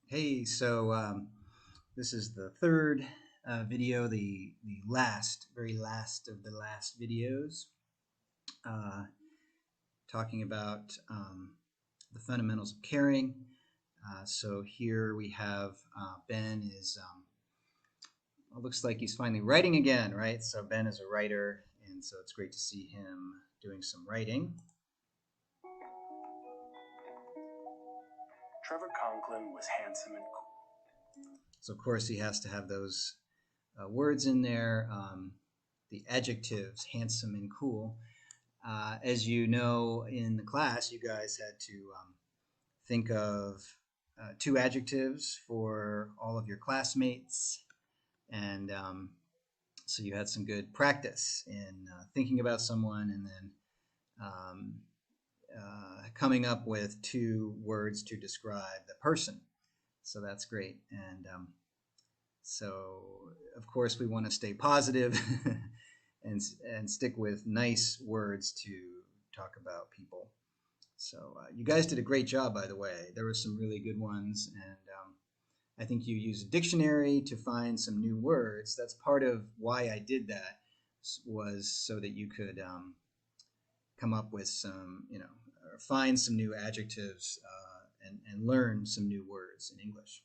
Hey, so this is the third video, the last, very last of the last videos, uh, talking about the fundamentals of caring. So here we have Ben is, it looks like he's finally writing again, right? So Ben is a writer, and so it's great to see him doing some writing. Trevor Conklin was handsome and cool. So of course he has to have those words in there, the adjectives, handsome and cool. As you know, in the class, you guys had to think of two adjectives for all of your classmates. And so you had some good practice in thinking about someone and then um, coming up with two words to describe the person. So that's great. And so, of course, we want to stay positive and stick with nice words to talk about people. So you guys did a great job, by the way. There were some really good ones, and I think you used a dictionary to find some new words. That's part of why I did that, was so that you could come up with some, or find some new adjectives and learn some new words in English.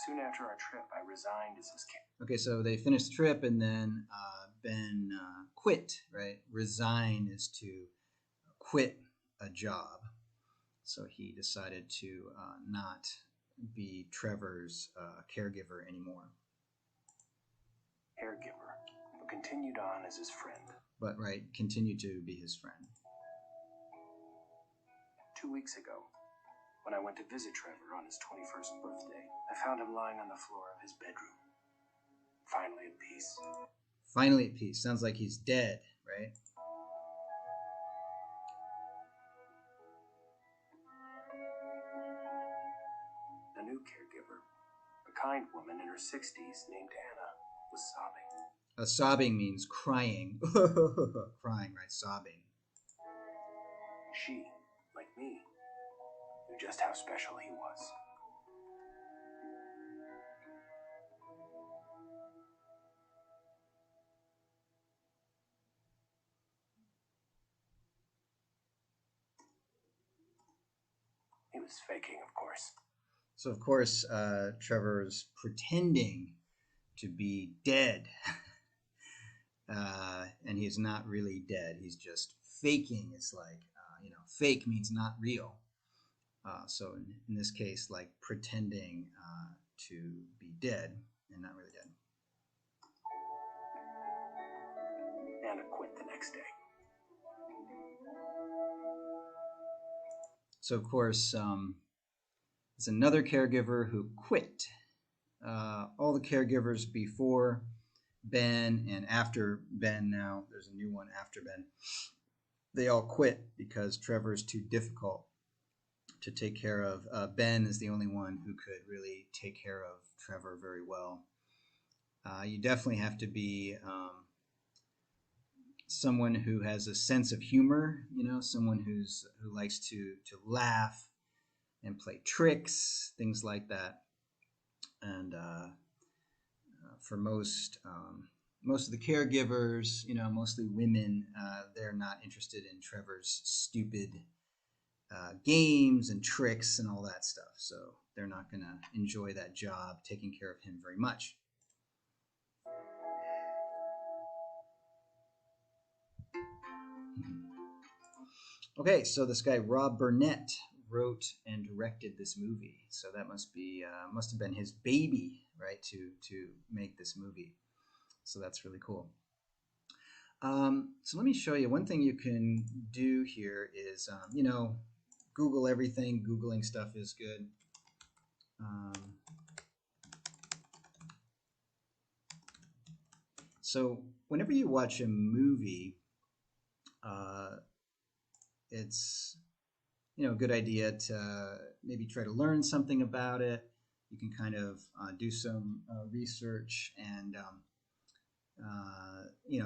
Soon after our trip, I resigned as his Okay, so they finished the trip, and then Ben quit. Right, resign is to quit a job. So he decided to not be Trevor's caregiver anymore, caregiver, but continued on as his friend. but right, continue to be his friend. 2 weeks ago, when I went to visit Trevor on his 21st birthday, I found him lying on the floor of his bedroom, finally at peace. Finally at peace. Sounds like he's dead, right? The new caregiver, a kind woman in her 60s named Anna, was sobbing. Sobbing means crying. Crying, right? Sobbing. She, like me, knew just how special he was. He was faking, of course. So, of course, Trevor's pretending to be dead. And he's not really dead. He's just faking. It's like, fake means not real. So in this case, like pretending to be dead and not really dead. Anna quit the next day. So of course, it's another caregiver who quit. All the caregivers before Ben and after Ben, now there's a new one after Ben, they all quit because Trevor's too difficult to take care of. Ben is the only one who could really take care of Trevor very well. You definitely have to be someone who has a sense of humor, someone who likes to laugh and play tricks, things like that. And for most of the caregivers, mostly women, they're not interested in Trevor's stupid games and tricks and all that stuff. So they're not going to enjoy that job taking care of him very much. Okay, so this guy Rob Burnett wrote and directed this movie. So that must have been his baby, right, to make this movie. So that's really cool. So let me show you one thing you can do here is Google everything. Googling stuff is good. So whenever you watch a movie, it's a good idea to maybe try to learn something about it. You can kind of do some research and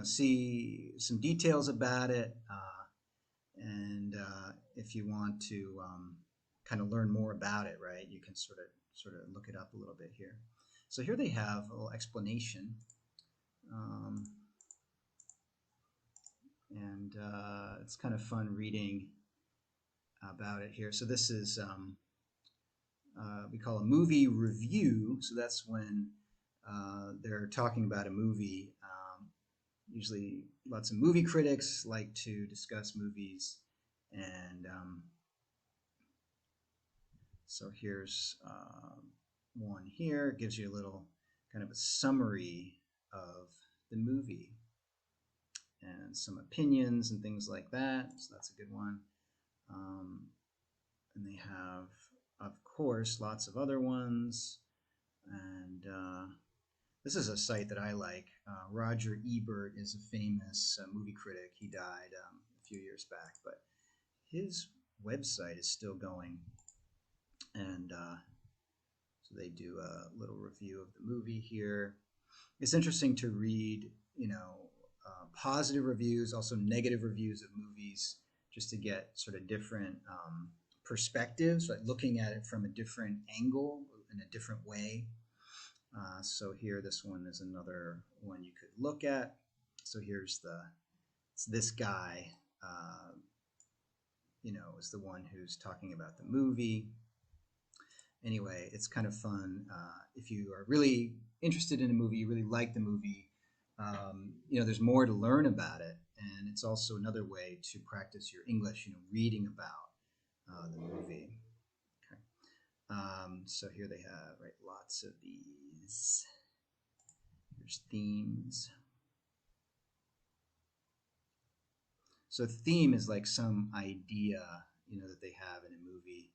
see some details about it, and if you want to kind of learn more about it, right, you can sort of look it up a little bit here. So here they have a little explanation, and it's kind of fun reading about it here. So this is we call a movie review. So that's when they're talking about a movie. Usually lots of movie critics like to discuss movies, and so here's one here. It gives you a little kind of a summary of the movie and some opinions and things like that. So that's a good one. And they have, of course, lots of other ones. And this is a site that I like. Roger Ebert is a famous movie critic. He died a few years back, but his website is still going. And so they do a little review of the movie here. It's interesting to read, positive reviews, also negative reviews of movies, just to get sort of different perspectives, like looking at it from a different angle in a different way. So here, this one is another one you could look at. So here's it's this guy, is the one who's talking about the movie. Anyway, it's kind of fun. If you are really interested in a movie, you really like the movie, there's more to learn about it. And it's also another way to practice your English, reading about the movie. Okay. So here they have, right, lots of these. Here's themes. So theme is like some idea, that they have in a movie,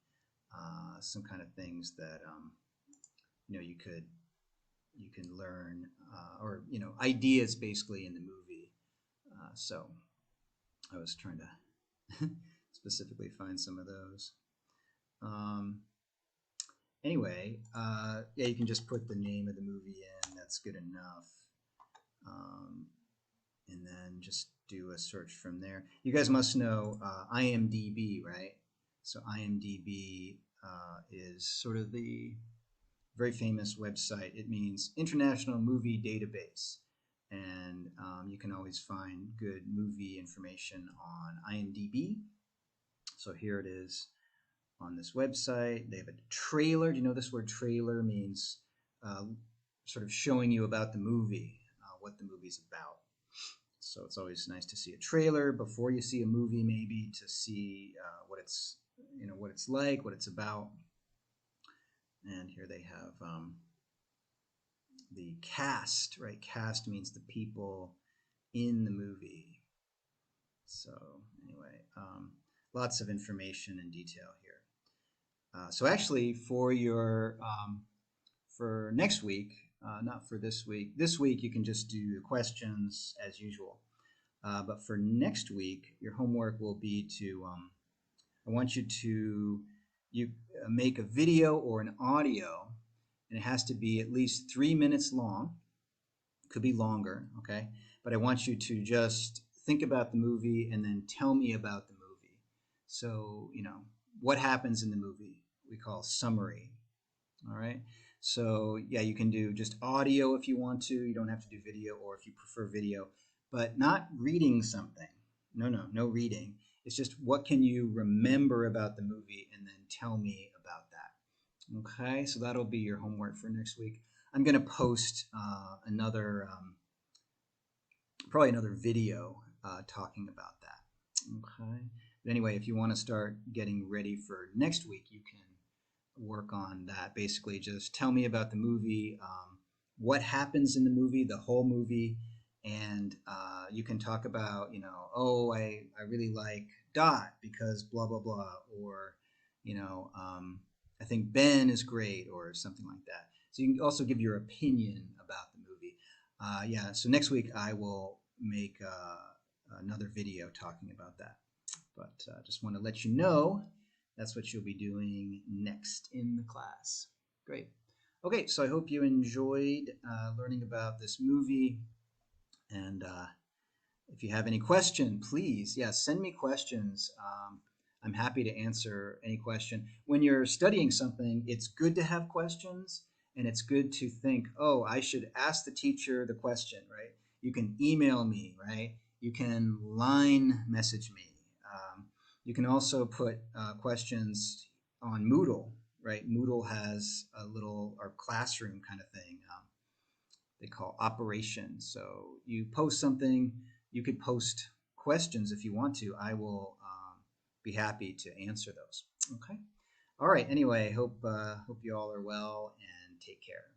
some kind of things that, you can learn, or, ideas basically in the movie. So I was trying to specifically find some of those. Anyway, yeah, you can just put the name of the movie in. That's good enough. And then just do a search from there. You guys must know IMDb, right? So IMDb is sort of the very famous website. It means International Movie Database. And you can always find good movie information on IMDb. So here it is on this website. They have a trailer. Do you know this word trailer means sort of showing you about the movie, what the movie's about. So it's always nice to see a trailer before you see a movie, maybe to see what it's like, what it's about. And here they have the cast, right? Cast means the people in the movie. So anyway, lots of information and detail here. So actually, for your for next week, not for this week. This week you can just do the questions as usual. But for next week, your homework will be to I want you to make a video or an audio, and it has to be at least 3 minutes long. Could be longer, okay? But I want you to just think about the movie and then tell me about the movie. So, what happens in the movie we call summary, all right? So, yeah, you can do just audio if you want to. You don't have to do video, or if you prefer video, but not reading something. No reading. It's just what can you remember about the movie and then tell me about that. Okay, so that'll be your homework for next week. I'm going to post probably another video talking about that. Okay, but anyway, if you want to start getting ready for next week, you can work on that. Basically, just tell me about the movie, what happens in the movie, the whole movie, and you can talk about, I really like Dot because blah blah blah, or I think Ben is great, or something like that. So you can also give your opinion about the movie. Yeah, so next week I will make another video talking about that. But just want to let you know that's what you'll be doing next in the class. Great. Okay, so I hope you enjoyed learning about this movie. And if you have any question, please, send me questions. I'm happy to answer any question. When you're studying something, it's good to have questions, and it's good to think, oh, I should ask the teacher the question, right? You can email me, right? You can line message me. You can also put questions on Moodle, right? Moodle has a little or classroom kind of thing. They call operations. So you post something, you could post questions if you want to. I will be happy to answer those. Okay. All right. Anyway, hope you all are well and take care.